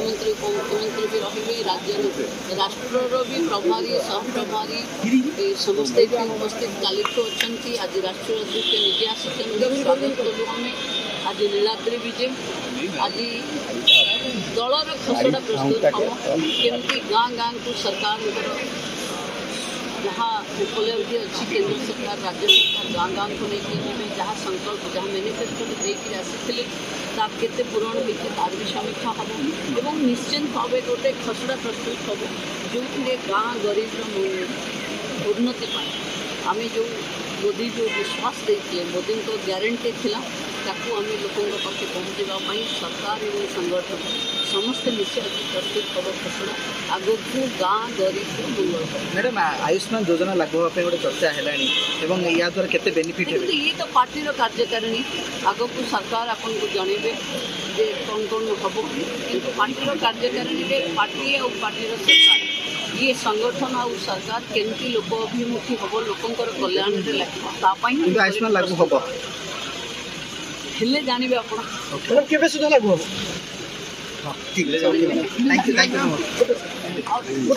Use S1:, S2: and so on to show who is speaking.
S1: मुख्यमंत्री उपमुख्यमंत्री भी रही राज्य राष्ट्र भी प्रभारी सह प्रभारी समस्ते उपस्थित कालिठू अच्छा आज राष्ट्रीय अध्यक्ष निजे आसी स्वागत कलु आम आज नीलाद्री विजय आज दलर खसड़ा प्रस्तुत हम केमती गाँ गाँ को सरकार जहाँ उपलब्धि अच्छी केंद्र सरकार राज्य सरकार गाँ गाँ को लेकिन जहाँ संकल्प जहाँ मैनिफेस्टो देखिए आसी केते पूरण होती तार भी समीक्षा हम और निश्चिंत भाव गोटे खसड़ा प्रस्तुत हम जो गाँ गरीब उन्नति आम जो मोदी जो विश्वास देते मोदी को ग्यारंटी थिला ताकू आम लोकों पाखे पहुँचापी सरकार और संगठन समस्त मिसे प्रस्तुत हम खसड़ा आग को गाँ गरीब मंगल।
S2: मैडम आयुष्मान योजना लागू होगा गोटे चर्चा है या द्वारा केते बेनिफिट है
S1: ये तो पार्टी कार्यकारिणी आग को सरकार आपन को जनइबे जे कौन कौन हम कि पार्टी कार्यकारिणी पार्टी और पार्टी सरकार ये संगठन और सरकार केमती लोक अभिमुखी हम लोकंर कल्याण में लगे
S2: आयुष्मान लागू हम
S1: हेले जानवे आप
S2: लागू हम। ठीक है, थैंक यू।